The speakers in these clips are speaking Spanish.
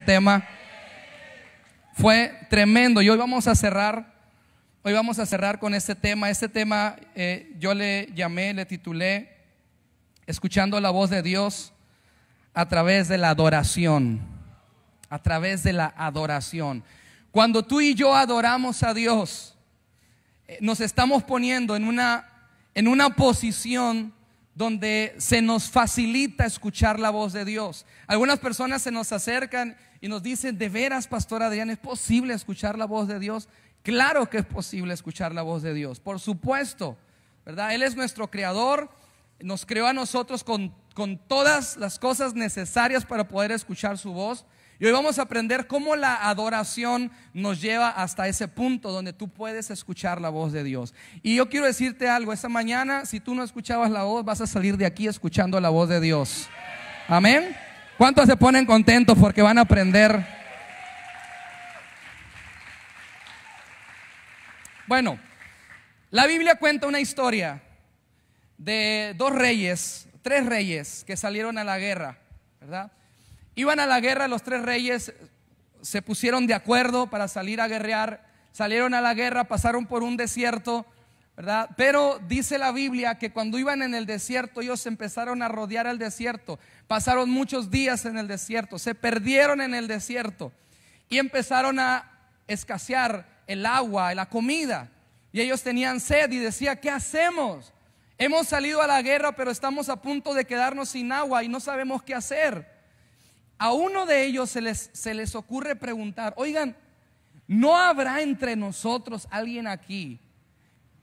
tema fue tremendo y hoy vamos a cerrar con este tema. Yo le titulé Escuchando la voz de Dios a través de la adoración. A través de la adoración. Cuando tú y yo adoramos a Dios, nos estamos poniendo en una posición donde se nos facilita escuchar la voz de Dios. Algunas personas se nos acercan y nos dicen: ¿de veras, Pastor Adrián, es posible escuchar la voz de Dios? Claro que es posible escuchar la voz de Dios, por supuesto, ¿verdad? Él es nuestro creador, nos creó a nosotros con todas las cosas necesarias para poder escuchar su voz. Y hoy vamos a aprender cómo la adoración nos lleva hasta ese punto donde tú puedes escuchar la voz de Dios. Y yo quiero decirte algo: esta mañana, si tú no escuchabas la voz, vas a salir de aquí escuchando la voz de Dios. Amén. ¿Cuántos se ponen contentos porque van a aprender? Bueno, la Biblia cuenta una historia de tres reyes que salieron a la guerra, ¿verdad? Iban a la guerra, los tres reyes se pusieron de acuerdo para salir a guerrear. Salieron a la guerra, pasaron por un desierto, ¿verdad? Pero dice la Biblia que cuando iban en el desierto, ellos empezaron a rodear el desierto. Pasaron muchos días en el desierto, se perdieron en el desierto y empezaron a escasear el agua, la comida. Y ellos tenían sed y decían: ¿qué hacemos? Hemos salido a la guerra, pero estamos a punto de quedarnos sin agua y no sabemos qué hacer. A uno de ellos se les ocurre preguntar: oigan, ¿no habrá entre nosotros alguien aquí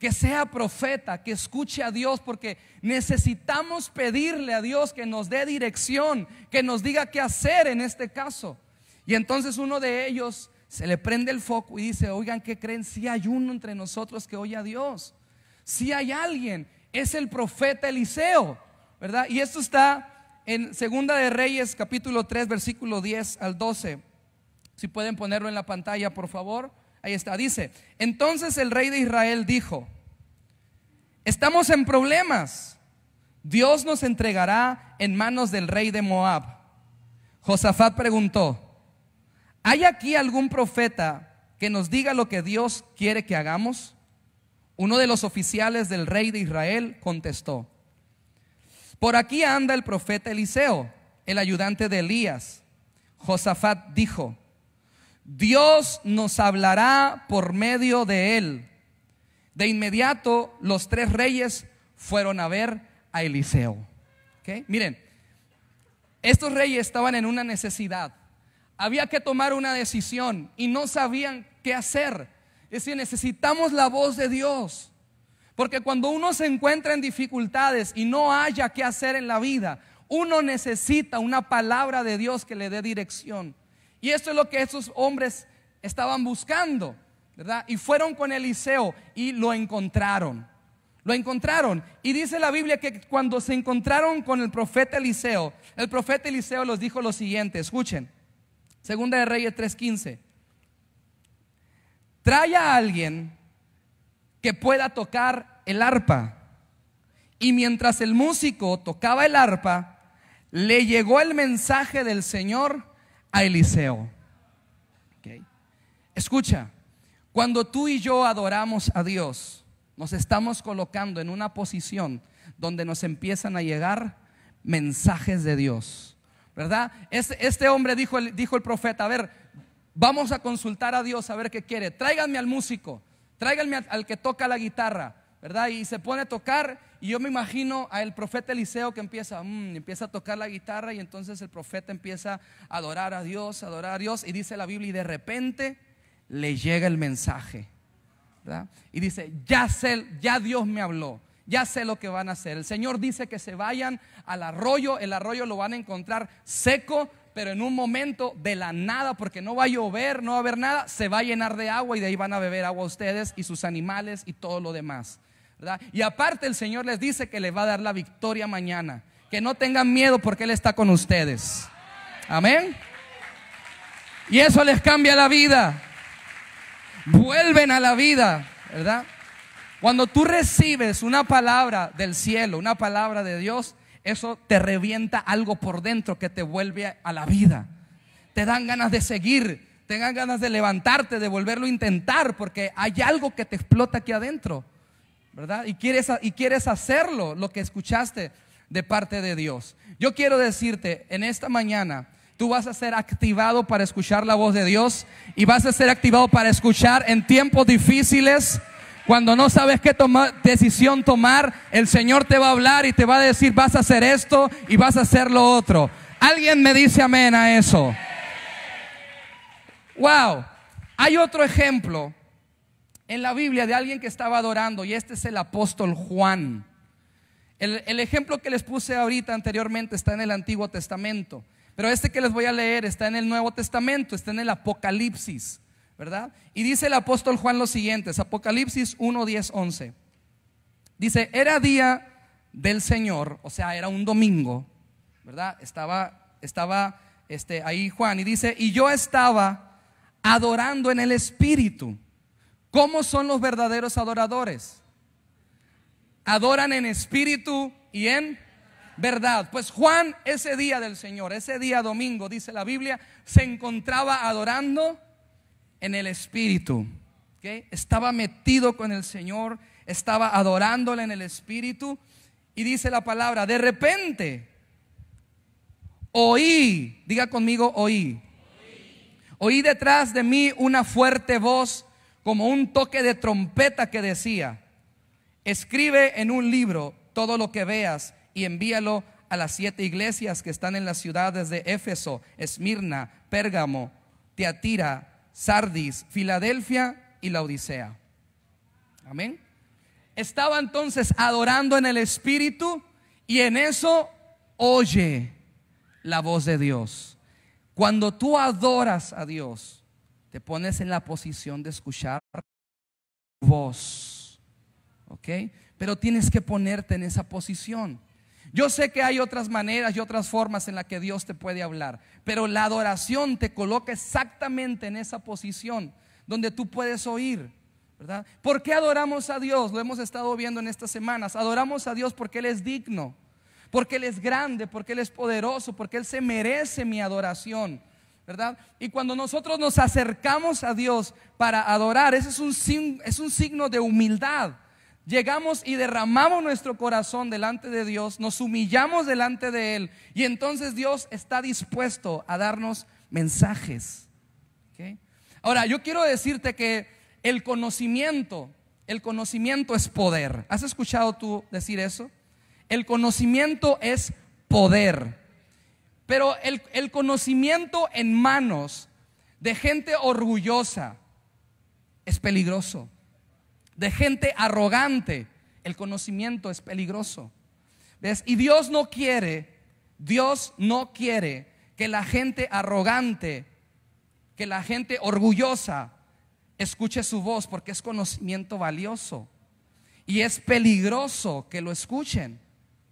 que sea profeta, que escuche a Dios? Porque necesitamos pedirle a Dios que nos dé dirección, que nos diga qué hacer en este caso. Y entonces uno de ellos se le prende el foco y dice: oigan, ¿qué creen? Si hay uno entre nosotros que oye a Dios, si hay alguien, es el profeta Eliseo, ¿verdad? Y esto está en Segunda de Reyes, capítulo 3, versículo 10 al 12. Si pueden ponerlo en la pantalla, por favor. Ahí está, dice: entonces el rey de Israel dijo: estamos en problemas, Dios nos entregará en manos del rey de Moab. Josafat preguntó: ¿hay aquí algún profeta que nos diga lo que Dios quiere que hagamos? Uno de los oficiales del rey de Israel contestó: por aquí anda el profeta Eliseo, el ayudante de Elías. Josafat dijo: Dios nos hablará por medio de él. De inmediato los tres reyes fueron a ver a Eliseo. ¿Okay? Miren, estos reyes estaban en una necesidad. Había que tomar una decisión y no sabían qué hacer. Es decir, necesitamos la voz de Dios. Porque cuando uno se encuentra en dificultades y no haya qué hacer en la vida, uno necesita una palabra de Dios que le dé dirección. Y esto es lo que esos hombres estaban buscando, ¿verdad? Y fueron con Eliseo y lo encontraron. Lo encontraron. Y dice la Biblia que cuando se encontraron con el profeta Eliseo les dijo lo siguiente. Escuchen, Segunda de Reyes 3:15. Trae a alguien que pueda tocar el arpa. Y mientras el músico tocaba el arpa, le llegó el mensaje del Señor a Eliseo. Okay. Escucha, cuando tú y yo adoramos a Dios, nos estamos colocando en una posición donde nos empiezan a llegar mensajes de Dios, ¿verdad? Este hombre dijo el profeta: a ver, vamos a consultar a Dios a ver qué quiere. Tráiganme al músico, tráiganme al que toca la guitarra, ¿verdad? Y se pone a tocar. Y yo me imagino al profeta Eliseo que empieza a tocar la guitarra. Y entonces el profeta empieza a adorar a Dios. Y dice la Biblia: y de repente le llega el mensaje, ¿verdad? Y dice: ya Dios me habló, ya sé lo que van a hacer. El Señor dice que se vayan al arroyo. El arroyo lo van a encontrar seco, pero en un momento de la nada, porque no va a llover, no va a haber nada, se va a llenar de agua y de ahí van a beber agua ustedes y sus animales y todo lo demás, ¿verdad? Y aparte el Señor les dice que les va a dar la victoria mañana. Que no tengan miedo porque Él está con ustedes. Amén. Y eso les cambia la vida. Vuelven a la vida, ¿verdad? Cuando tú recibes una palabra del cielo, una palabra de Dios, eso te revienta algo por dentro que te vuelve a la vida. te dan ganas de seguir, te dan ganas de levantarte, de volverlo a intentar, porque hay algo que te explota aquí adentro, ¿verdad? Y quieres hacerlo, lo que escuchaste de parte de Dios. Yo quiero decirte, en esta mañana tú vas a ser activado para escuchar la voz de Dios, y vas a ser activado para escuchar en tiempos difíciles. Cuando no sabes qué decisión tomar, el Señor te va a hablar y te va a decir: vas a hacer esto y vas a hacer lo otro. ¿Alguien me dice amén a eso? Wow. Hay otro ejemplo en la Biblia de alguien que estaba adorando, y este es el apóstol Juan. El ejemplo que les puse ahorita anteriormente está en el Antiguo Testamento, pero este que les voy a leer está en el Nuevo Testamento, está en el Apocalipsis, ¿verdad? Y dice el apóstol Juan lo siguiente, Apocalipsis 1, 10, 11. Dice: era día del Señor, o sea, era un domingo, ¿verdad? Estaba ahí Juan, y dice: y yo estaba adorando en el Espíritu. ¿Cómo son los verdaderos adoradores? Adoran en espíritu y en verdad. Pues Juan, ese día del Señor, ese día domingo, dice la Biblia, se encontraba adorando en el Espíritu, ¿okay? Estaba metido con el Señor, estaba adorándole en el Espíritu. Y dice la palabra: de repente oí, diga conmigo, oí detrás de mí una fuerte voz, como un toque de trompeta, que decía: escribe en un libro todo lo que veas y envíalo a las 7 iglesias que están en las ciudades de Éfeso, Esmirna, Pérgamo, Tiatira, Sardis, Filadelfia y Laodicea. Amén. Estaba entonces adorando en el Espíritu, y en eso oye la voz de Dios. Cuando tú adoras a Dios, te pones en la posición de escuchar voz, ¿ok? Pero tienes que ponerte en esa posición. Yo sé que hay otras maneras y otras formas en las que Dios te puede hablar, pero la adoración te coloca exactamente en esa posición donde tú puedes oír, ¿verdad? ¿Por qué adoramos a Dios? Lo hemos estado viendo en estas semanas. Adoramos a Dios porque Él es digno, porque Él es grande, porque Él es poderoso, porque Él se merece mi adoración, ¿verdad? Y cuando nosotros nos acercamos a Dios para adorar, ese es un signo de humildad. Llegamos y derramamos nuestro corazón delante de Dios, nos humillamos delante de Él, y entonces Dios está dispuesto a darnos mensajes, ¿okay? Ahora, yo quiero decirte que el conocimiento es poder. ¿Has escuchado tú decir eso? El conocimiento es poder. Pero el conocimiento en manos de gente orgullosa es peligroso. De gente arrogante, el conocimiento es peligroso. ¿Ves? Y Dios no quiere que la gente arrogante, que la gente orgullosa escuche su voz, porque es conocimiento valioso y es peligroso que lo escuchen,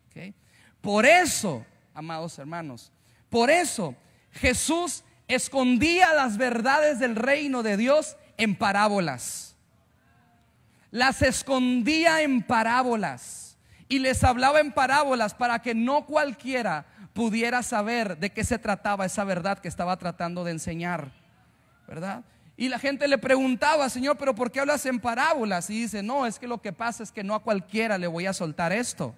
¿okay? Por eso, amados hermanos, por eso Jesús escondía las verdades del reino de Dios en parábolas. Las escondía en parábolas y les hablaba en parábolas para que no cualquiera pudiera saber de qué se trataba esa verdad que estaba tratando de enseñar, ¿verdad? Y la gente le preguntaba: Señor, ¿pero por qué hablas en parábolas? Y dice: no, es que lo que pasa es que no a cualquiera le voy a soltar esto.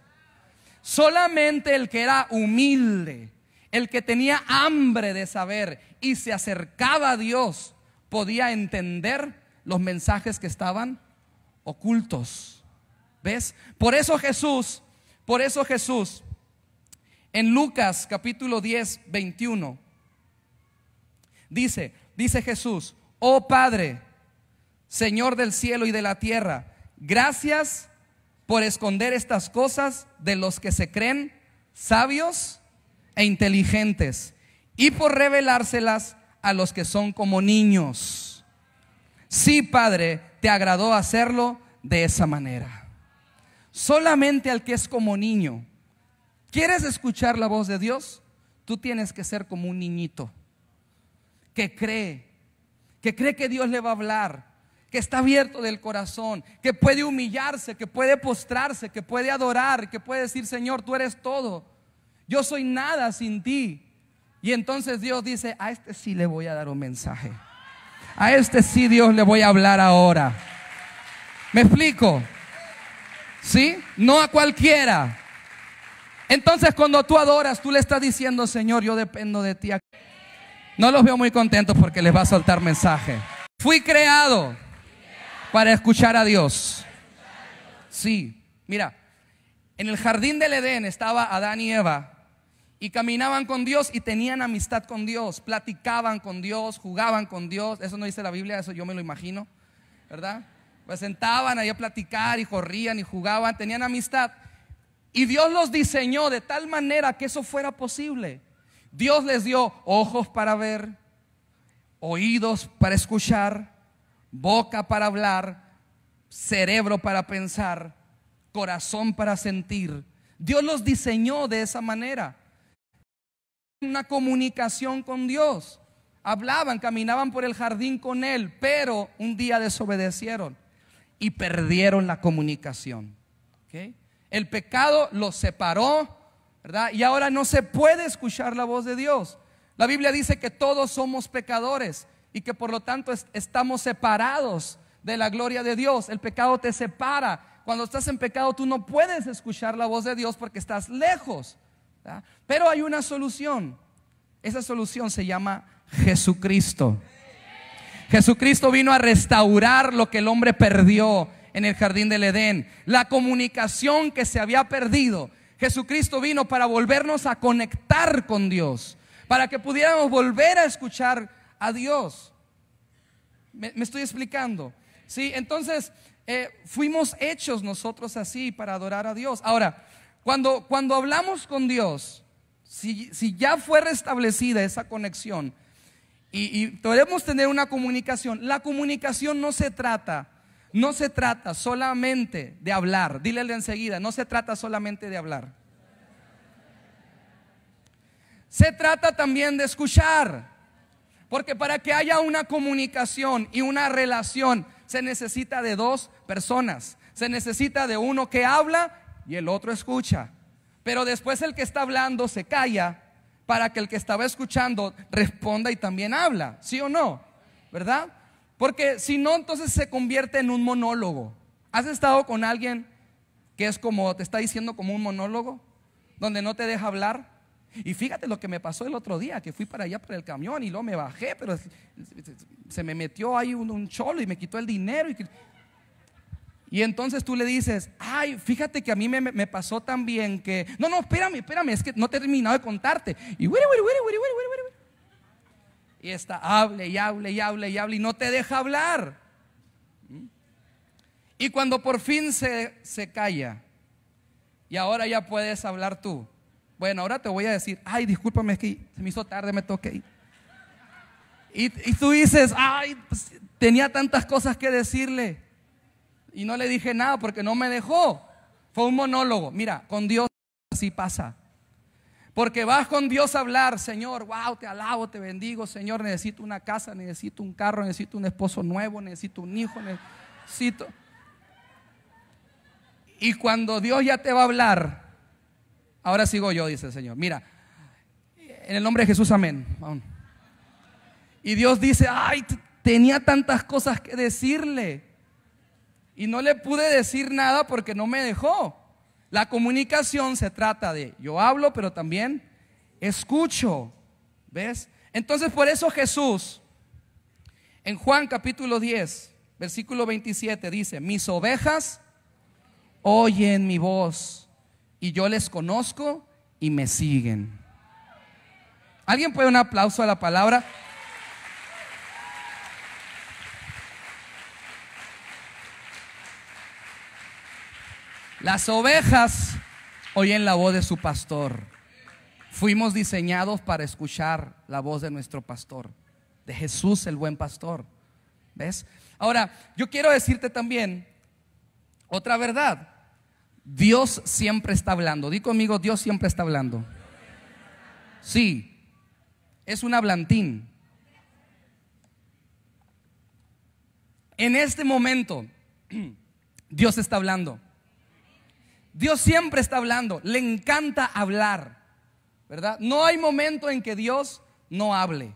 Solamente el que era humilde, el que tenía hambre de saber y se acercaba a Dios, podía entender los mensajes que estaban ocultos. ¿Ves? Por eso Jesús en Lucas capítulo 10, 21 dice Jesús: oh Padre, Señor del cielo y de la tierra, gracias por esconder estas cosas de los que se creen sabios e inteligentes, y por revelárselas a los que son como niños. Sí, Padre, te agradó hacerlo de esa manera. Solamente al que es como niño. ¿Quieres escuchar la voz de Dios? Tú tienes que ser como un niñito que cree que Dios le va a hablar, que está abierto del corazón, que puede humillarse, que puede postrarse, que puede adorar, que puede decir: Señor, tú eres todo, yo soy nada sin ti, Y entonces Dios dice, a este sí le voy a dar un mensaje. A este sí Dios le voy a hablar ahora. ¿Me explico? ¿Sí? No a cualquiera. Entonces cuando tú adoras, tú le estás diciendo, Señor, yo dependo de ti. No los veo muy contentos porque les va a soltar mensaje. Fui creado para escuchar a Dios. Sí, mira, en el jardín del Edén estaba Adán y Eva y caminaban con Dios y tenían amistad con Dios, platicaban con Dios, jugaban con Dios. Eso no dice la Biblia, eso yo me lo imagino, ¿verdad? Pues sentaban ahí a platicar y corrían y jugaban, tenían amistad. Y Dios los diseñó de tal manera que eso fuera posible. Dios les dio ojos para ver, oídos para escuchar, boca para hablar, cerebro para pensar, corazón para sentir. Dios los diseñó de esa manera. Una comunicación con Dios. Hablaban, caminaban por el jardín con Él, pero un día desobedecieron y perdieron la comunicación. ¿Okay? El pecado los separó, ¿verdad? Y ahora no se puede escuchar la voz de Dios. La Biblia dice que todos somos pecadores y que por lo tanto estamos separados de la gloria de Dios. El pecado te separa. Cuando estás en pecado tú no puedes escuchar la voz de Dios porque estás lejos, ¿verdad? Pero hay una solución. Esa solución se llama Jesucristo. Jesucristo vino a restaurar lo que el hombre perdió en el jardín del Edén, la comunicación que se había perdido. Jesucristo vino para volvernos a conectar con Dios, para que pudiéramos volver a escuchar a Dios. ¿Me estoy explicando? Sí, entonces fuimos hechos nosotros así para adorar a Dios. Ahora, cuando hablamos con Dios, si ya fue restablecida esa conexión y podemos tener una comunicación, la comunicación no se trata solamente de hablar. Dile de enseguida, no se trata solamente de hablar. Se trata también de escuchar. Porque para que haya una comunicación y una relación se necesita de dos personas. Se necesita de uno que habla y el otro escucha. Pero después el que está hablando se calla para que el que estaba escuchando responda y también habla. ¿Sí o no? ¿Verdad? Porque si no, entonces se convierte en un monólogo. ¿Has estado con alguien que es como, te está diciendo como un monólogo? Donde no te deja hablar. Y fíjate lo que me pasó el otro día, que fui para allá por el camión y luego me bajé, pero se me metió ahí un cholo y me quitó el dinero. Y entonces tú le dices, ay, fíjate que a mí me pasó también que... No, espérame, es que no te he terminado de contarte. Y está, hable y no te deja hablar. Y cuando por fin se calla y ahora ya puedes hablar tú. Bueno, ahora te voy a decir, ay, discúlpame, es que se me hizo tarde, me toqué ir. Y tú dices, ay, pues, tenía tantas cosas que decirle y no le dije nada porque no me dejó. Fue un monólogo. Mira, con Dios así pasa. Porque vas con Dios a hablar, Señor, wow, te alabo, te bendigo, Señor, necesito una casa, necesito un carro, necesito un esposo nuevo, necesito un hijo, necesito. Y cuando Dios ya te va a hablar, ahora sigo yo, dice el Señor. Mira, en el nombre de Jesús, amén. Vamos. Y Dios dice, ay, tenía tantas cosas que decirle y no le pude decir nada porque no me dejó. La comunicación se trata de yo hablo, pero también escucho. ¿Ves? Entonces por eso Jesús en Juan capítulo 10 versículo 27 dice: mis ovejas oyen mi voz y yo les conozco y me siguen. ¿Alguien puede un aplauso a la palabra? Las ovejas oyen la voz de su pastor. Fuimos diseñados para escuchar la voz de nuestro pastor, de Jesús el buen pastor. ¿Ves? Ahora, yo quiero decirte también otra verdad. Dios siempre está hablando. Di conmigo, Dios siempre está hablando. Sí, es un hablantín. En este momento, Dios está hablando. Dios siempre está hablando, le encanta hablar. ¿verdad? No hay momento en que Dios no hable.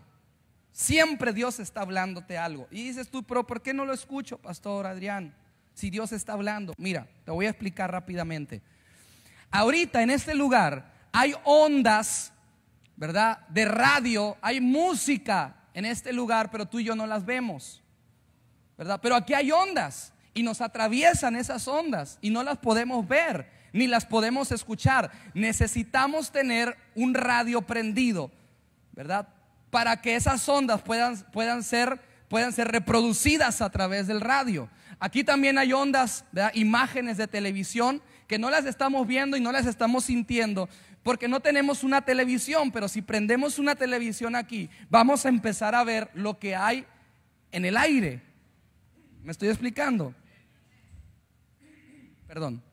Siempre Dios está hablándote algo. Y dices tú, pero ¿por qué no lo escucho, Pastor Adrián? Si Dios está hablando. Mira, te voy a explicar rápidamente. Ahorita en este lugar hay ondas, ¿verdad? De radio, hay música en este lugar, pero tú y yo no las vemos, ¿verdad? Pero aquí hay ondas y nos atraviesan esas ondas y no las podemos ver, ni las podemos escuchar. Necesitamos tener un radio prendido, ¿verdad? Para que esas ondas puedan ser reproducidas a través del radio. Aquí también hay ondas, ¿verdad? Imágenes de televisión que no las estamos viendo y no las estamos sintiendo porque no tenemos una televisión. Pero si prendemos una televisión aquí, vamos a empezar a ver lo que hay en el aire. ¿Me estoy explicando? Perdón.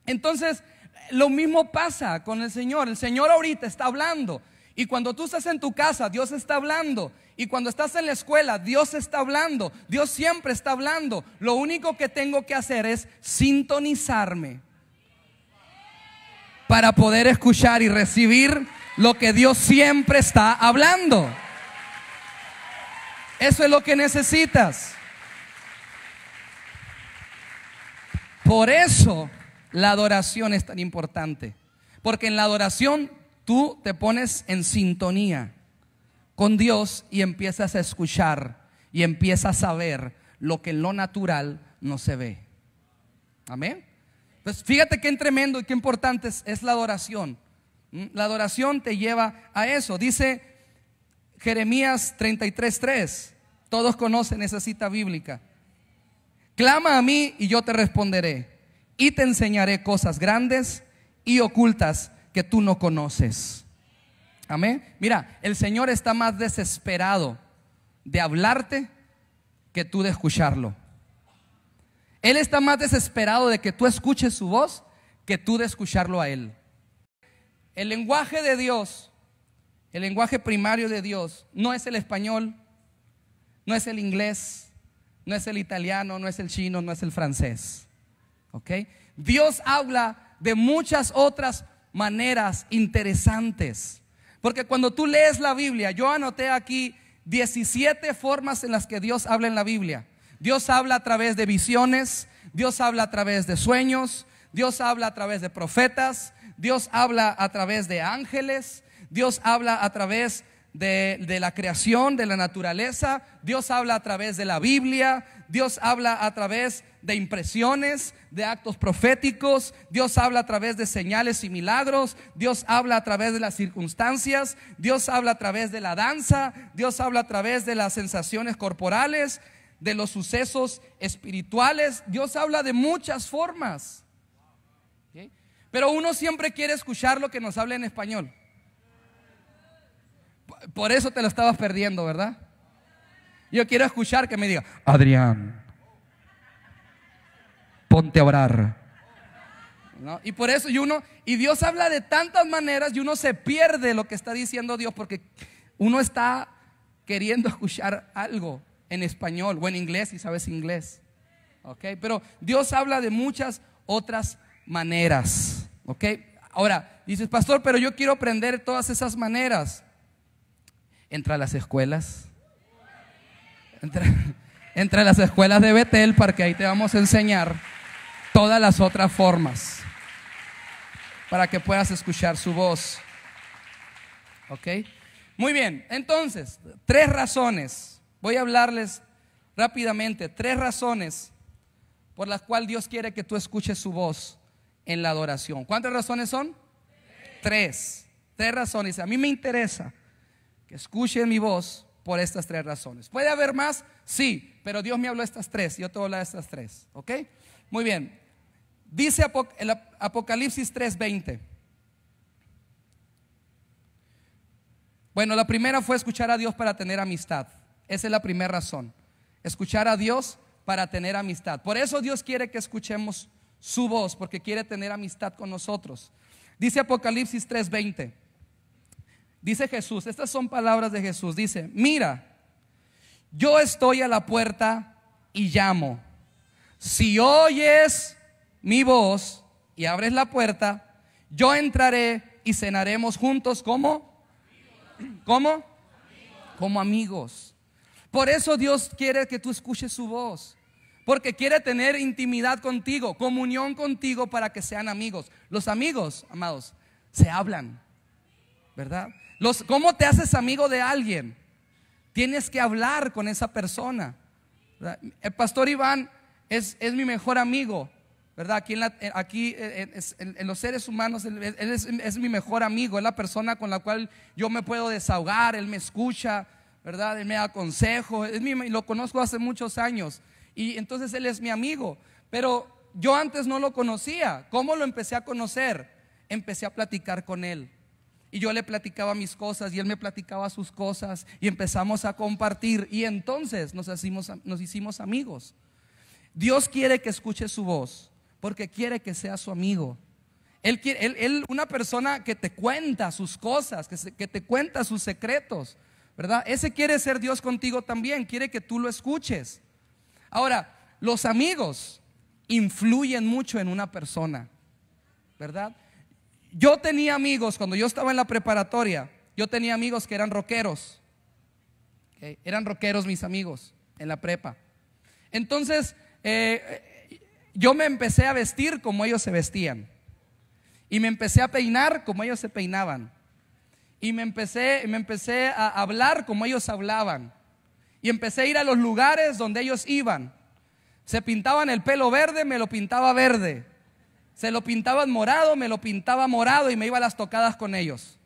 Entonces, lo mismo pasa con el Señor. El Señor ahorita está hablando. Y cuando tú estás en tu casa, Dios está hablando. Y cuando estás en la escuela, Dios está hablando. Dios siempre está hablando. Lo único que tengo que hacer es sintonizarme para poder escuchar y recibir lo que Dios siempre está hablando. Eso es lo que necesitas. Por eso la adoración es tan importante. Porque en la adoración tú te pones en sintonía con Dios y empiezas a escuchar y empiezas a ver lo que en lo natural no se ve. Amén. Pues fíjate qué tremendo y qué importante es la adoración. La adoración te lleva a eso. Dice Jeremías 33:3. Todos conocen esa cita bíblica. Clama a mí y yo te responderé y te enseñaré cosas grandes y ocultas que tú no conoces. Amén. Mira, el Señor está más desesperado de hablarte que tú de escucharlo. Él está más desesperado de que tú escuches su voz que tú de escucharlo a Él. El lenguaje de Dios, el lenguaje primario de Dios, no es el español, no es el inglés, no es el italiano, no es el chino, no es el francés. ¿Ok? Dios habla de muchas otras maneras interesantes. Porque cuando tú lees la Biblia, yo anoté aquí 17 formas en las que Dios habla en la Biblia. Dios habla a través de visiones, Dios habla a través de sueños, Dios habla a través de profetas, Dios habla a través de ángeles, Dios habla a través de la creación, de la naturaleza, Dios habla a través de la Biblia, Dios habla a través de impresiones, de actos proféticos, Dios habla a través de señales y milagros, Dios habla a través de las circunstancias, Dios habla a través de la danza, Dios habla a través de las sensaciones corporales, de los sucesos espirituales. Dios habla de muchas formas. ¿Okay? Pero uno siempre quiere escuchar lo que nos habla en español. Por eso te lo estabas perdiendo, ¿verdad? Yo quiero escuchar que me diga: Adrián, ponte a orar, ¿no? Y por eso y Dios habla de tantas maneras y uno se pierde lo que está diciendo Dios porque uno está queriendo escuchar algo en español o en inglés si sabes inglés. ¿Okay? Pero Dios habla de muchas otras maneras. ¿Okay? Ahora dices: pastor, pero yo quiero aprender todas esas maneras. Entra a las escuelas. Entra a las escuelas de Betel, porque ahí te vamos a enseñar todas las otras formas para que puedas escuchar su voz. ¿Ok? Muy bien, entonces, 3 razones. Voy a hablarles rápidamente 3 razones por las cuales Dios quiere que tú escuches su voz en la adoración. ¿Cuántas razones son? 3 razones. A mí me interesa que escuchen mi voz por estas 3 razones. ¿Puede haber más? Sí, pero Dios me habló de estas 3. Yo te voy a hablar de estas 3. ¿Ok? Muy bien. Dice el Apocalipsis 3:20. Bueno, la primera fue escuchar a Dios para tener amistad. Esa es la primera razón. Escuchar a Dios para tener amistad. Por eso Dios quiere que escuchemos su voz, porque quiere tener amistad con nosotros. Dice Apocalipsis 3:20. Dice Jesús, estas son palabras de Jesús. Dice: mira, yo estoy a la puerta y llamo. Si oyes mi voz y abres la puerta, yo entraré y cenaremos juntos. ¿Cómo? ¿Cómo? Como amigos. Por eso Dios quiere que tú escuches su voz, porque quiere tener intimidad contigo, comunión contigo, para que sean amigos. Los amigos, amados, se hablan, ¿verdad? ¿Cómo te haces amigo de alguien? Tienes que hablar con esa persona, ¿verdad? El pastor Iván es mi mejor amigo, ¿verdad? Aquí en los seres humanos, él es mi mejor amigo. Es la persona con la cual yo me puedo desahogar. Él me escucha, ¿verdad? Él me da consejos. Lo conozco hace muchos años, y entonces él es mi amigo. Pero yo antes no lo conocía. ¿Cómo lo empecé a conocer? Empecé a platicar con él, y yo le platicaba mis cosas y él me platicaba sus cosas, y empezamos a compartir, y entonces nos hicimos amigos. Dios quiere que escuche su voz, porque quiere que sea su amigo. Una persona que te cuenta sus cosas, que te cuenta sus secretos, ¿verdad? Ese quiere ser Dios contigo también. Quiere que tú lo escuches. Ahora, los amigos influyen mucho en una persona, ¿verdad? Yo tenía amigos, cuando yo estaba en la preparatoria, yo tenía amigos que eran rockeros, ¿okay? Eran rockeros mis amigos en la prepa. Entonces yo me empecé a vestir como ellos se vestían, y me empecé a peinar como ellos se peinaban, y me empecé a hablar como ellos hablaban, y empecé a ir a los lugares donde ellos iban. Se pintaban el pelo verde, me lo pintaba verde. Se lo pintaban morado, me lo pintaba morado, y me iba a las tocadas con ellos.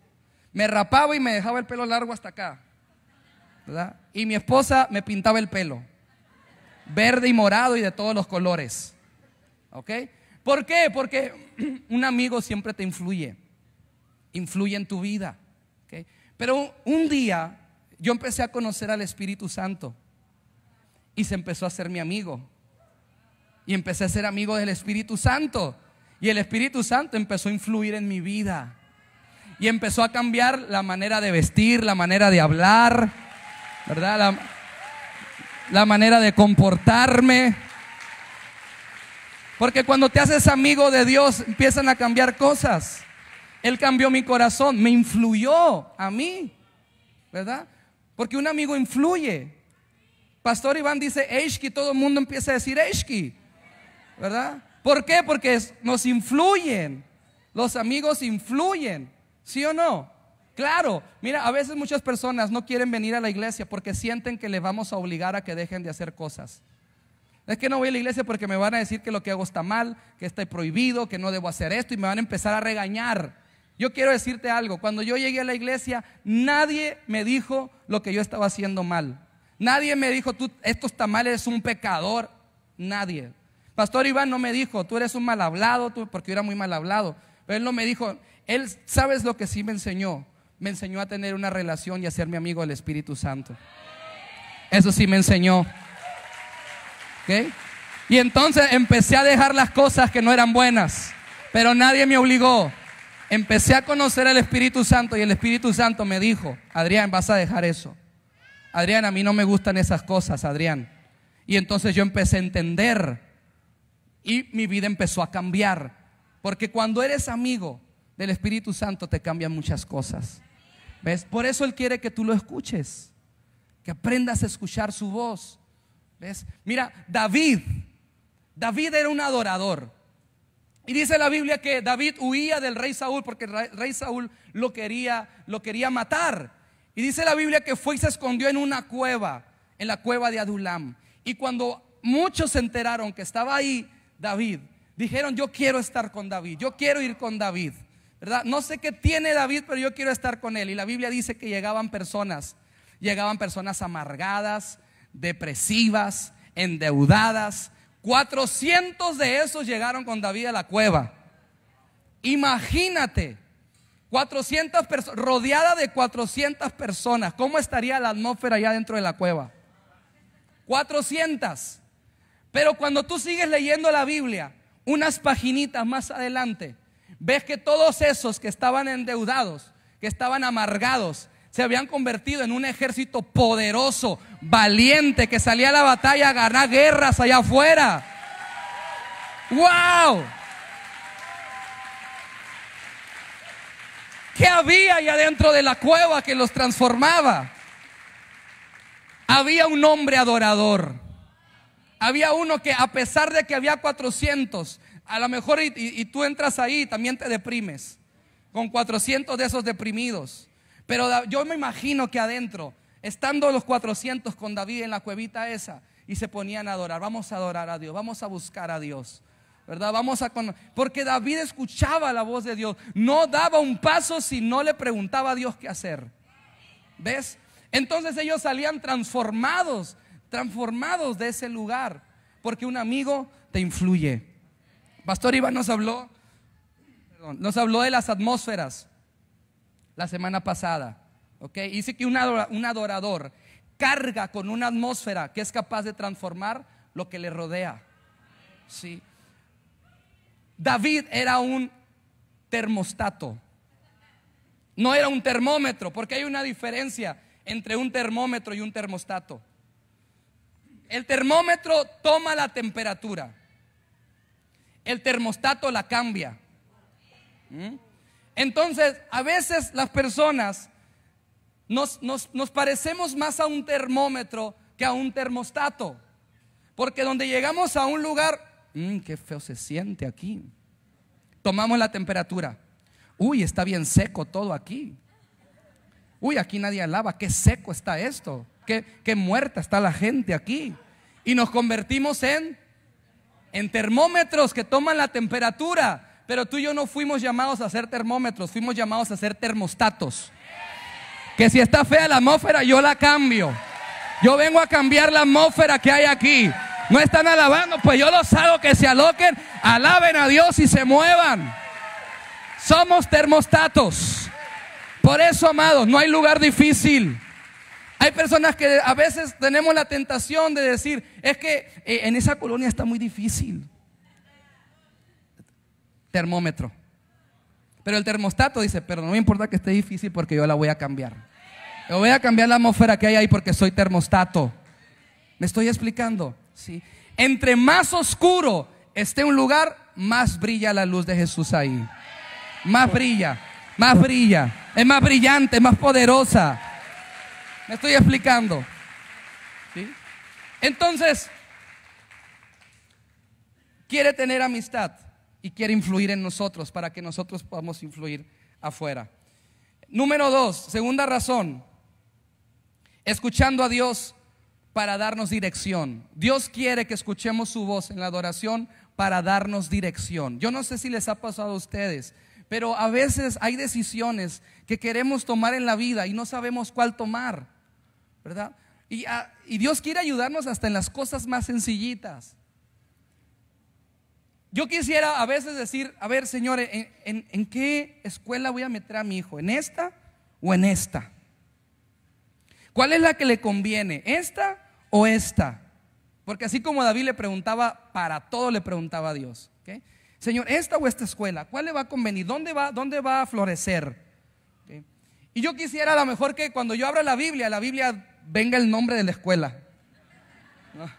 Me rapaba y me dejaba el pelo largo hasta acá, ¿verdad? Y mi esposa me pintaba el pelo verde y morado y de todos los colores, ¿ok? ¿Por qué? Porque un amigo siempre te influye en tu vida, ¿ok? Pero un día yo empecé a conocer al Espíritu Santo, y se empezó a hacer mi amigo, y empecé a ser amigo del Espíritu Santo, y el Espíritu Santo empezó a influir en mi vida, y empezó a cambiar la manera de vestir, la manera de hablar, ¿verdad? La manera de comportarme. Porque cuando te haces amigo de Dios, empiezan a cambiar cosas. Él cambió mi corazón, me influyó a mí, ¿verdad? Porque un amigo influye. Pastor Iván dice Eishki, todo el mundo empieza a decir Eishki, ¿verdad? ¿Por qué? Porque nos influyen. Los amigos influyen, ¿sí o no? Claro, mira, a veces muchas personas no quieren venir a la iglesia porque sienten que les vamos a obligar a que dejen de hacer cosas. Es que no voy a la iglesia porque me van a decir que lo que hago está mal, que está prohibido, que no debo hacer esto, y me van a empezar a regañar. Yo quiero decirte algo: cuando yo llegué a la iglesia, nadie me dijo lo que yo estaba haciendo mal. Nadie me dijo, tú esto está mal, eres un pecador. Nadie. Pastor Iván no me dijo, tú eres un mal hablado, porque yo era muy mal hablado. Pero él no me dijo. Él, ¿sabes lo que sí me enseñó? Me enseñó a tener una relación y a ser mi amigo del Espíritu Santo. Eso sí me enseñó, ¿okay? Y entonces empecé a dejar las cosas que no eran buenas, pero nadie me obligó. Empecé a conocer al Espíritu Santo, y el Espíritu Santo me dijo: Adrián, vas a dejar eso. Adrián, a mí no me gustan esas cosas, Adrián. Y entonces yo empecé a entender, y mi vida empezó a cambiar. Porque cuando eres amigo del Espíritu Santo, te cambian muchas cosas, ¿ves? Por eso Él quiere que tú lo escuches, que aprendas a escuchar su voz, ¿ves? Mira, David era un adorador, y dice la Biblia que David huía del rey Saúl porque el rey Saúl lo quería matar. Y dice la Biblia que fue y se escondió en una cueva, en la cueva de Adulam. Y cuando muchos se enteraron que estaba ahí David, dijeron: yo quiero estar con David, yo quiero ir con David, ¿verdad? No sé qué tiene David, pero yo quiero estar con él. Y la Biblia dice que llegaban personas amargadas, depresivas, endeudadas. 400 de esos llegaron con David a la cueva. Imagínate, 400 personas, rodeada de 400 personas. ¿Cómo estaría la atmósfera allá dentro de la cueva? 400. Pero cuando tú sigues leyendo la Biblia, unas paginitas más adelante, ves que todos esos que estaban endeudados, que estaban amargados, se habían convertido en un ejército poderoso, valiente, que salía a la batalla a ganar guerras allá afuera. ¡Wow! ¿Qué había allá dentro de la cueva que los transformaba? Había un hombre adorador. Había uno que, a pesar de que había 400, a lo mejor y tú entras ahí, también te deprimes con 400 de esos deprimidos. Pero yo me imagino que adentro, estando los 400 con David en la cuevita esa, y se ponían a adorar. Vamos a adorar a Dios, vamos a buscar a Dios, ¿verdad? Porque David escuchaba la voz de Dios. No daba un paso si no le preguntaba a Dios qué hacer. ¿Ves? Entonces ellos salían transformados de ese lugar, porque un amigo te influye. Pastor Iván nos habló de las atmósferas la semana pasada, ¿okay? Dice que un adorador carga con una atmósfera que es capaz de transformar lo que le rodea. Sí. David era un termostato, no era un termómetro, porque hay una diferencia entre un termómetro y un termostato. El termómetro toma la temperatura, el termostato la cambia. Entonces, a veces las personas nos parecemos más a un termómetro que a un termostato, porque donde llegamos a un lugar, qué feo se siente aquí, tomamos la temperatura. Uy, está bien seco todo aquí. Uy, aquí nadie alaba, qué seco está esto, qué muerta está la gente aquí. Y nos convertimos en termómetros que toman la temperatura. Pero tú y yo no fuimos llamados a ser termómetros, fuimos llamados a ser termostatos. Que si está fea la atmósfera, yo la cambio. Yo vengo a cambiar la atmósfera que hay aquí. No están alabando, pues yo los hago que se aloquen, alaben a Dios y se muevan. Somos termostatos. Por eso, amados, no hay lugar difícil. Hay personas que a veces tenemos la tentación de decir, es que en esa colonia está muy difícil. Termómetro. Pero el termostato dice, pero no me importa que esté difícil porque yo la voy a cambiar. Yo voy a cambiar la atmósfera que hay ahí porque soy termostato. ¿Me estoy explicando? ¿Sí? Entre más oscuro esté un lugar, más brilla la luz de Jesús ahí. Más brilla, es más brillante, más poderosa. ¿Me estoy explicando? ¿Sí? Entonces, quiere tener amistad y quiere influir en nosotros para que nosotros podamos influir afuera. Número 2, segunda razón, escuchando a Dios para darnos dirección. Dios quiere que escuchemos su voz en la adoración para darnos dirección. Yo no sé si les ha pasado a ustedes, pero a veces hay decisiones que queremos tomar en la vida y no sabemos cuál tomar, ¿verdad? Y Dios quiere ayudarnos hasta en las cosas más sencillitas. Yo quisiera a veces decir, a ver, Señor, ¿en qué escuela voy a meter a mi hijo? ¿En esta o en esta? ¿Cuál es la que le conviene? ¿Esta o esta? Porque así como David le preguntaba, para todo le preguntaba a Dios, ¿okay? Señor, ¿esta o esta escuela? ¿Cuál le va a convenir? ¿Dónde va a florecer? ¿Okay? Y yo quisiera a lo mejor que cuando yo abra la Biblia venga el nombre de la escuela. No,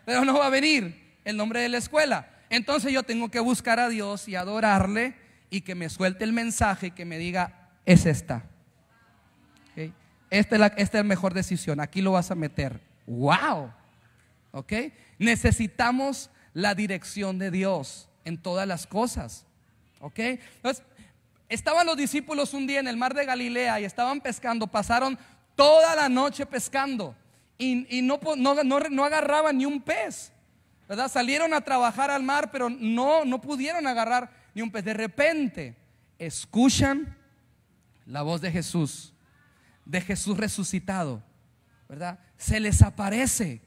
pero no va a venir el nombre de la escuela. Entonces yo tengo que buscar a Dios y adorarle y que me suelte el mensaje y que me diga, es esta. ¿Okay? Esta es la mejor decisión, aquí lo vas a meter. ¡Wow! ¿Ok? Necesitamos la dirección de Dios en todas las cosas. ¿Ok? Entonces, estaban los discípulos un día en el mar de Galilea y estaban pescando, pasaron toda la noche pescando y no agarraban ni un pez, ¿verdad? Salieron a trabajar al mar, pero no pudieron agarrar ni un pez. De repente escuchan la voz de Jesús resucitado, ¿verdad? Se les aparece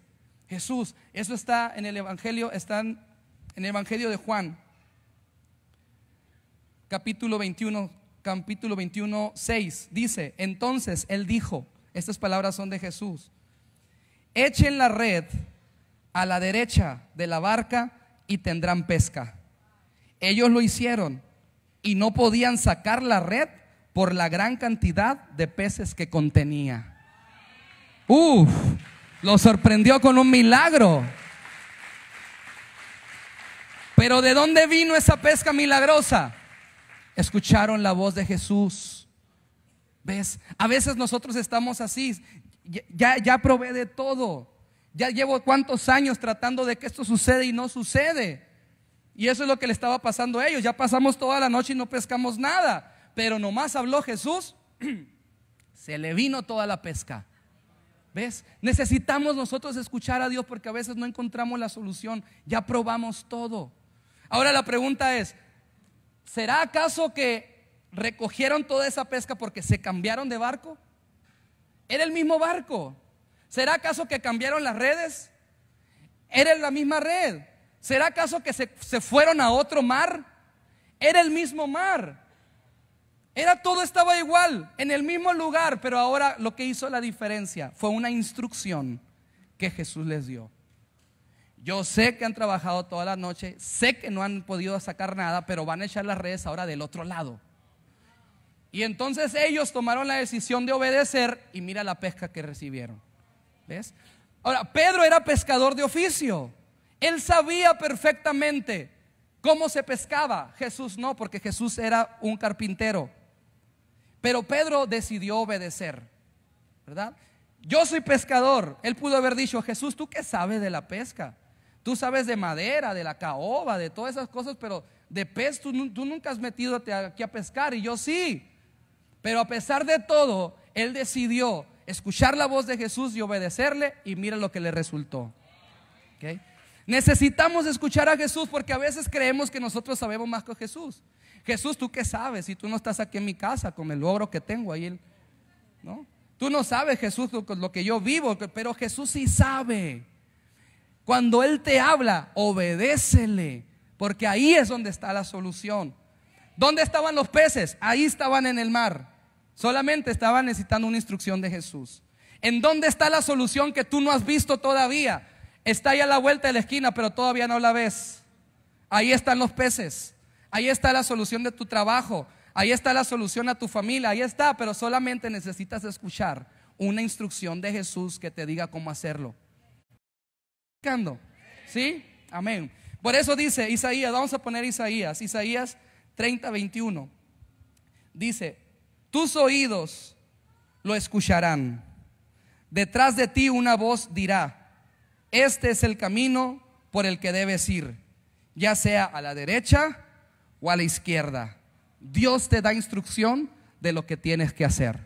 Jesús. Eso está en el Evangelio, en el Evangelio de Juan, capítulo 21, 6. Dice, entonces Él dijo, estas palabras son de Jesús: echen la red a la derecha de la barca y tendrán pesca. Ellos lo hicieron y no podían sacar la red por la gran cantidad de peces que contenía. Lo sorprendió con un milagro. Pero ¿de dónde vino esa pesca milagrosa? Escucharon la voz de Jesús. ¿Ves? A veces nosotros estamos así. Ya probé de todo. Ya llevo cuántos años tratando de que esto suceda y no sucede. Y eso es lo que le estaba pasando a ellos. Ya pasamos toda la noche y no pescamos nada. Pero nomás habló Jesús, se le vino toda la pesca. ¿Ves? Necesitamos nosotros escuchar a Dios porque a veces no encontramos la solución. Ya probamos todo. Ahora la pregunta es, ¿será acaso que recogieron toda esa pesca porque se cambiaron de barco? Era el mismo barco. ¿Será acaso que cambiaron las redes? Era la misma red. ¿Será acaso que se fueron a otro mar? Era el mismo mar. Todo estaba igual, en el mismo lugar, pero ahora lo que hizo la diferencia fue una instrucción que Jesús les dio. Yo sé que han trabajado toda la noche, sé que no han podido sacar nada, pero van a echar las redes ahora del otro lado. Y entonces ellos tomaron la decisión de obedecer y mira la pesca que recibieron. ¿Ves? Ahora, Pedro era pescador de oficio. Él sabía perfectamente cómo se pescaba. Jesús no, porque Jesús era un carpintero. Pero Pedro decidió obedecer, ¿verdad? Yo soy pescador. Él pudo haber dicho, Jesús, ¿tú qué sabes de la pesca? Tú sabes de madera, de la caoba, de todas esas cosas, pero de pez tú nunca has metido aquí a pescar. Y yo sí. Pero a pesar de todo, él decidió escuchar la voz de Jesús y obedecerle, y mira lo que le resultó. ¿Okay? Necesitamos escuchar a Jesús porque a veces creemos que nosotros sabemos más que Jesús. Jesús, ¿tú qué sabes? Si tú no estás aquí en mi casa con el logro que tengo ahí, ¿no? Tú no sabes, Jesús, lo que yo vivo, pero Jesús sí sabe. Cuando Él te habla, obedécele, porque ahí es donde está la solución. ¿Dónde estaban los peces? Ahí estaban en el mar. Solamente estaban necesitando una instrucción de Jesús. ¿En dónde está la solución que tú no has visto todavía? Está ahí a la vuelta de la esquina, pero todavía no la ves. Ahí están los peces. Ahí está la solución de tu trabajo. Ahí está la solución a tu familia. Ahí está, pero solamente necesitas escuchar una instrucción de Jesús que te diga cómo hacerlo. ¿Sí? Amén. Por eso dice Isaías, vamos a poner Isaías 30:21. Dice, tus oídos lo escucharán. Detrás de ti una voz dirá, este es el camino por el que debes ir, ya sea a la derecha o a la izquierda. Dios te da instrucción de lo que tienes que hacer.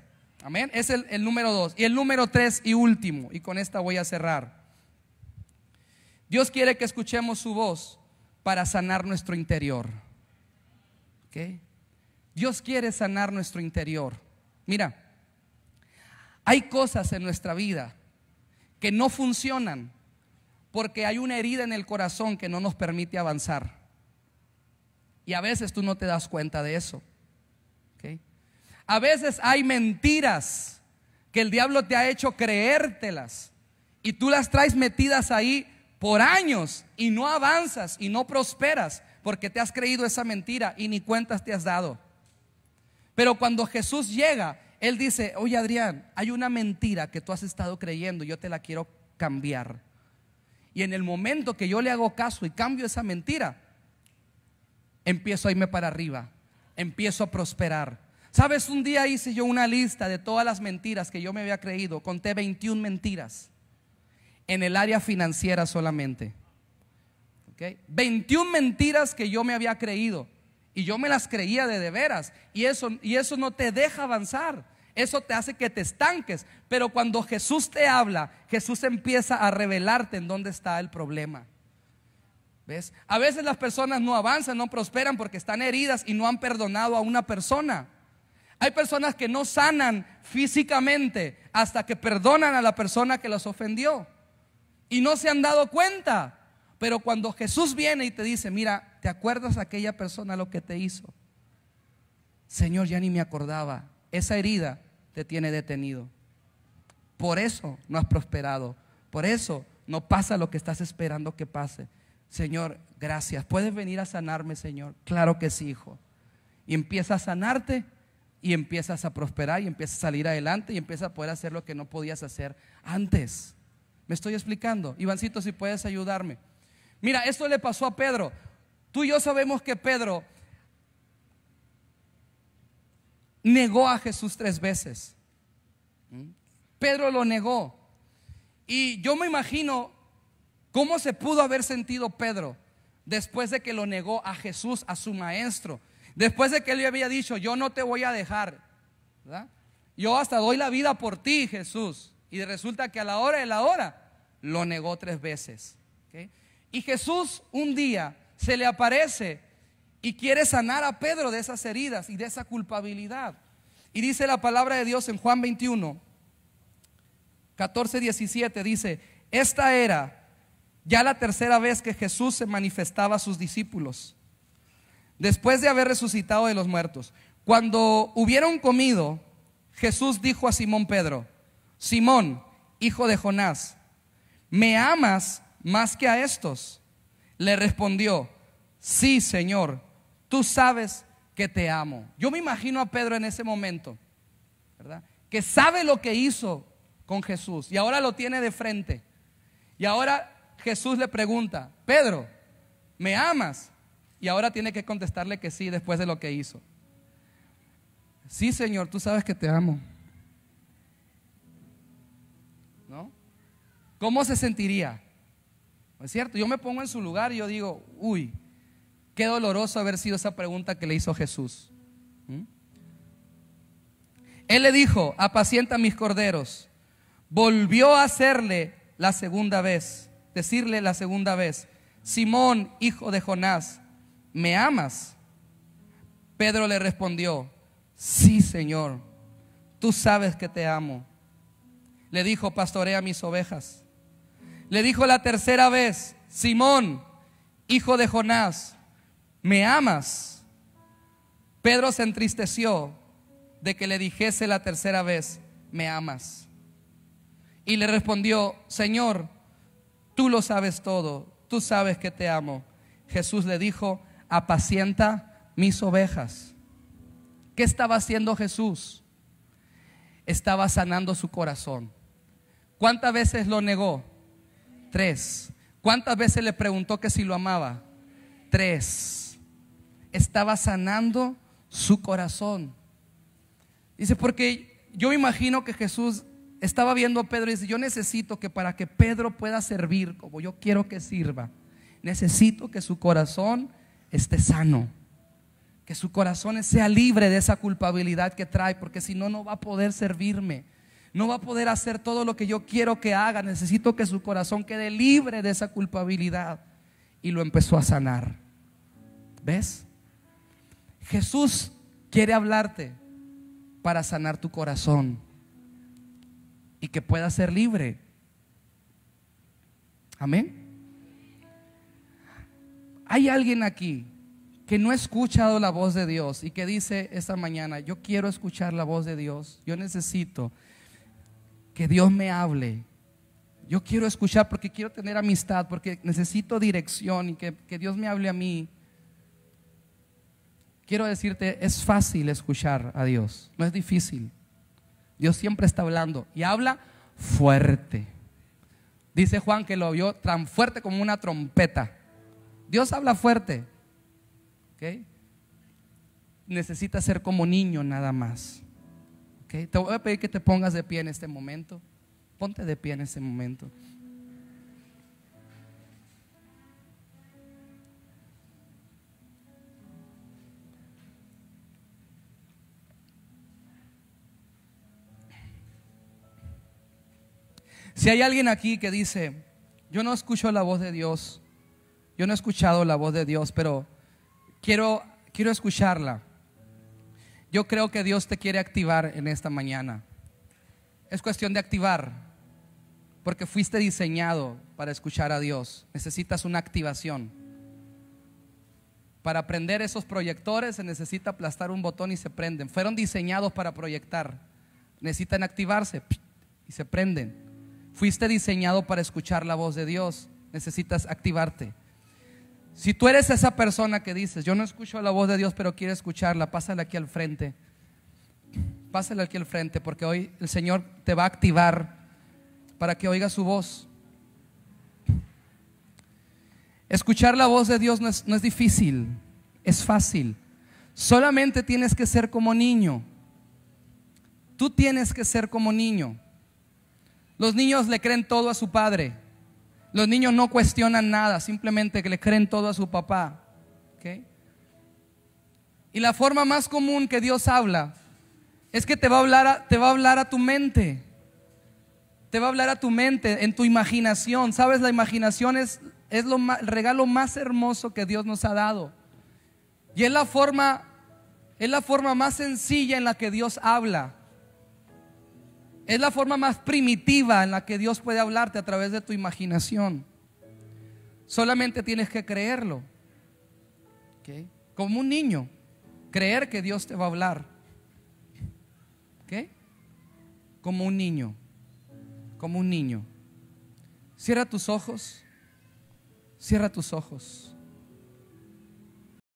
Amén. Es el número 2. Y el número 3 y último, y con esta voy a cerrar. Dios quiere que escuchemos su voz para sanar nuestro interior. ¿Okay? Dios quiere sanar nuestro interior. Mira, hay cosas en nuestra vida que no funcionan porque hay una herida en el corazón que no nos permite avanzar. Y a veces tú no te das cuenta de eso. ¿Okay? A veces hay mentiras que el diablo te ha hecho creértelas y tú las traes metidas ahí por años y no avanzas y no prosperas porque te has creído esa mentira y ni cuentas te has dado. Pero cuando Jesús llega, Él dice, oye Adrián, hay una mentira que tú has estado creyendo, yo te la quiero cambiar. Y en el momento que yo le hago caso y cambio esa mentira, empiezo a irme para arriba, empiezo a prosperar. ¿Sabes? Un día hice yo una lista de todas las mentiras que yo me había creído. Conté 21 mentiras en el área financiera solamente. ¿Okay? 21 mentiras que yo me había creído y yo me las creía de veras. Y eso no te deja avanzar. Eso te hace que te estanques. Pero cuando Jesús te habla, Jesús empieza a revelarte en dónde está el problema. ¿Ves? A veces las personas no avanzan, no prosperan porque están heridas y no han perdonado a una persona. Hay personas que no sanan físicamente hasta que perdonan a la persona que los ofendió y no se han dado cuenta. Pero cuando Jesús viene y te dice, mira, ¿te acuerdas aquella persona lo que te hizo? Señor, ya ni me acordaba. Esa herida te tiene detenido. Por eso no has prosperado. Por eso no pasa lo que estás esperando que pase. Señor, gracias. ¿Puedes venir a sanarme, Señor? Claro que sí, hijo. Y empieza a sanarte y empiezas a prosperar y empiezas a salir adelante y empiezas a poder hacer lo que no podías hacer antes. ¿Me estoy explicando? Ivancito, si puedes ayudarme. Mira, esto le pasó a Pedro. Tú y yo sabemos que Pedro negó a Jesús 3 veces. Pedro lo negó. Y yo me imagino cómo se pudo haber sentido Pedro después de que lo negó a Jesús, a su maestro. Después de que él le había dicho: yo no te voy a dejar, ¿verdad? Yo hasta doy la vida por ti, Jesús. Y resulta que a la hora de la hora lo negó 3 veces. ¿Okay? Y Jesús un día se le aparece y quiere sanar a Pedro de esas heridas y de esa culpabilidad. Y dice la palabra de Dios en Juan 21, 14, 17, dice: esta era ya la 3ª vez que Jesús se manifestaba a sus discípulos, después de haber resucitado de los muertos. Cuando hubieron comido, Jesús dijo a Simón Pedro: Simón, hijo de Jonás, ¿me amas más que a estos? Le respondió: sí, Señor, tú sabes que te amo. Yo me imagino a Pedro en ese momento, ¿verdad? Que sabe lo que hizo con Jesús y ahora lo tiene de frente. Y ahora Jesús le pregunta: Pedro, ¿me amas? Y ahora tiene que contestarle que sí después de lo que hizo. Sí, Señor, tú sabes que te amo. ¿No? ¿Cómo se sentiría? ¿No es cierto? Yo me pongo en su lugar y yo digo: uy, qué doloroso haber sido esa pregunta que le hizo Jesús. Él le dijo: apacienta mis corderos. Volvió a decirle la segunda vez: Simón, hijo de Jonás, ¿me amas? Pedro le respondió: sí, Señor, tú sabes que te amo. Le dijo: pastorea mis ovejas. Le dijo la 3ª vez: Simón, hijo de Jonás, ¿me amas? Pedro se entristeció de que le dijese la 3ª vez: ¿me amas? Y le respondió: Señor, tú lo sabes todo, tú sabes que te amo. Jesús le dijo: apacienta mis ovejas. ¿Qué estaba haciendo Jesús? Estaba sanando su corazón. ¿Cuántas veces lo negó? 3. ¿Cuántas veces le preguntó que si lo amaba? 3. Estaba sanando su corazón. Dice, porque yo me imagino que Jesús estaba viendo a Pedro y dice: yo necesito que para que Pedro pueda servir como yo quiero que sirva, necesito que su corazón esté sano, que su corazón sea libre de esa culpabilidad que trae, porque si no, no va a poder servirme, no va a poder hacer todo lo que yo quiero que haga. Necesito que su corazón quede libre de esa culpabilidad. Y lo empezó a sanar. ¿Ves? Jesús quiere hablarte para sanar tu corazón y que puedas ser libre. Amén. Hay alguien aquí que no ha escuchado la voz de Dios y que dice esta mañana: yo quiero escuchar la voz de Dios, yo necesito que Dios me hable, yo quiero escuchar porque quiero tener amistad, porque necesito dirección y que Dios me hable a mí. Quiero decirte, es fácil escuchar a Dios, no es difícil. Dios siempre está hablando y habla fuerte. Dice Juan que lo oyó tan fuerte como una trompeta. Dios habla fuerte. ¿Okay? Necesita ser como niño nada más. ¿Okay? Te voy a pedir que te pongas de pie en este momento. Ponte de pie en este momento. Si hay alguien aquí que dice: yo no escucho la voz de Dios, yo no he escuchado la voz de Dios, pero quiero escucharla. Yo creo que Dios te quiere activar en esta mañana. Es cuestión de activar, porque fuiste diseñado para escuchar a Dios. Necesitas una activación. Para prender esos proyectores se necesita aplastar un botón y se prenden. Fueron diseñados para proyectar. Necesitan activarse y se prenden. Fuiste diseñado para escuchar la voz de Dios. Necesitas activarte. Si tú eres esa persona que dices: yo no escucho la voz de Dios, pero quiero escucharla, pásale aquí al frente. Pásale aquí al frente, porque hoy el Señor te va a activar para que oigas su voz. Escuchar la voz de Dios no es difícil, es fácil. Solamente tienes que ser como niño. Tú tienes que ser como niño. Los niños le creen todo a su padre. Los niños no cuestionan nada, simplemente que le creen todo a su papá. ¿Okay? Y la forma más común que Dios habla es que te va a hablar a tu mente. Te va a hablar a tu mente, en tu imaginación. ¿Sabes? La imaginación es el regalo más hermoso que Dios nos ha dado. Y es la forma más sencilla en la que Dios habla. Es la forma más primitiva en la que Dios puede hablarte, a través de tu imaginación. Solamente tienes que creerlo. ¿Okay? Como un niño, creer que Dios te va a hablar. ¿Okay? Como un niño. Como un niño. Cierra tus ojos. Cierra tus ojos.